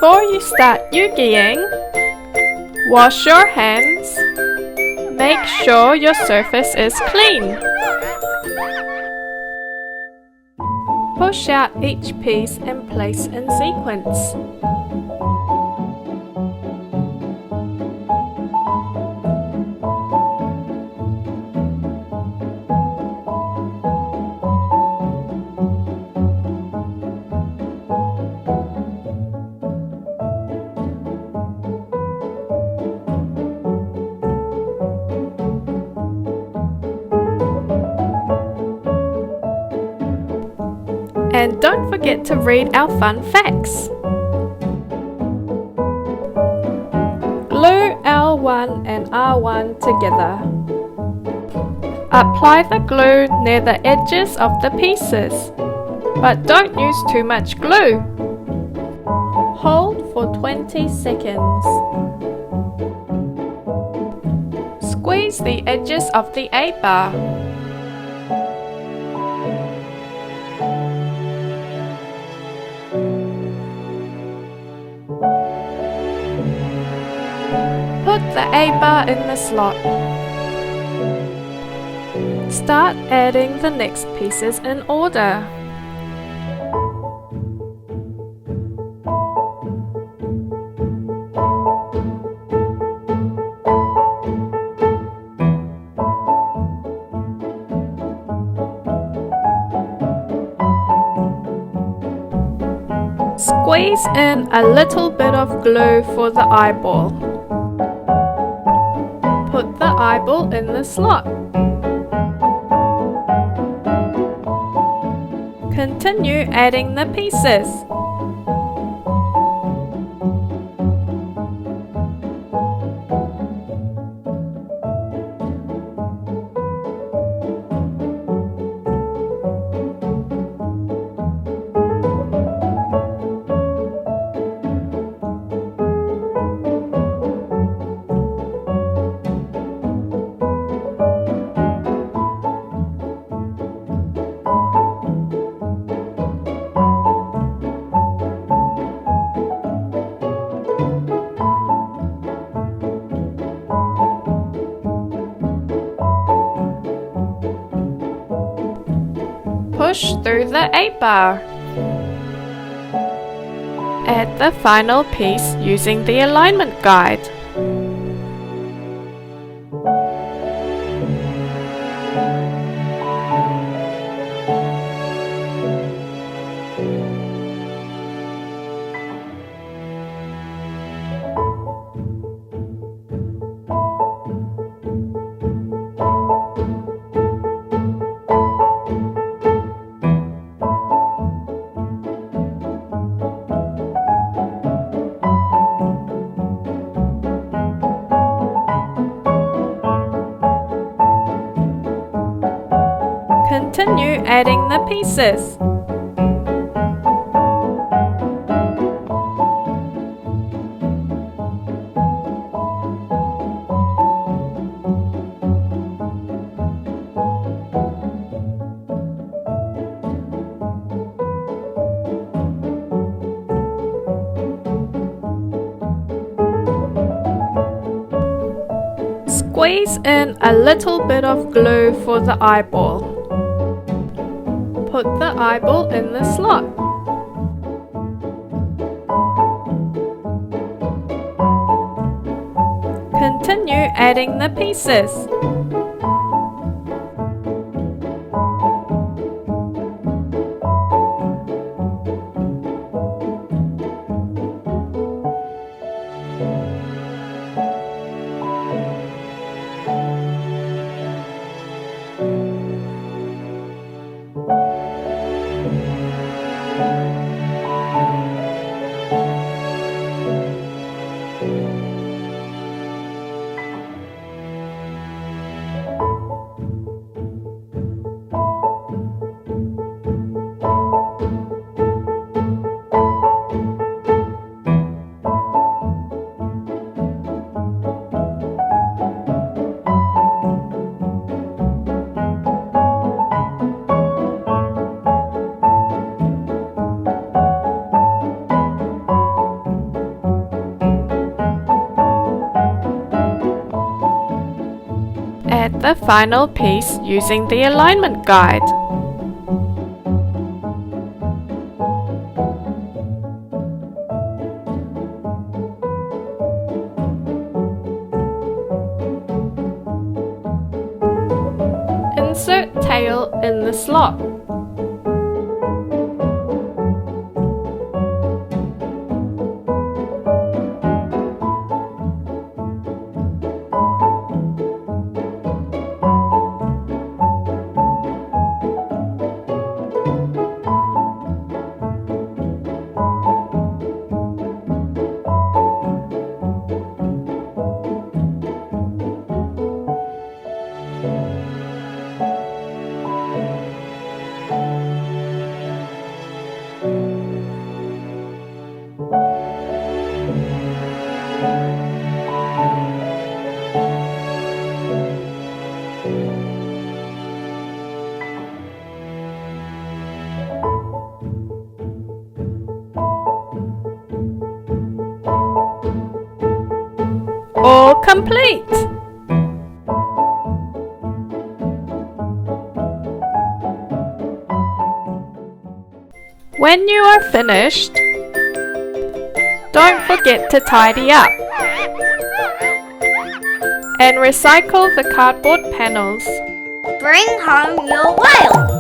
Before you start Eugying, wash your hands. Make sure your surface is clean. Push out each piece and place in sequence. And don't forget to read our fun facts. Glue L1 and R1 together. Apply the glue near the edges of the pieces, but don't use too much glue. Hold for 20 seconds. Squeeze the edges of the A-bar. Put the A-bar in the slot. Start adding the next pieces in order. Squeeze in a little bit of glue for the eyeball. Put the eyeball in the slot. Continue adding the pieces. Push through the A-bar. Add the final piece using the alignment guide. Continue adding the pieces. Squeeze in a little bit of glue for the eyeball. Put the eyeball in the slot. Continue adding the pieces. the final piece using the alignment guide. Insert tail in the slot. All complete! When you are finished, don't forget to tidy up and recycle the cardboard panels. Bring home your whale!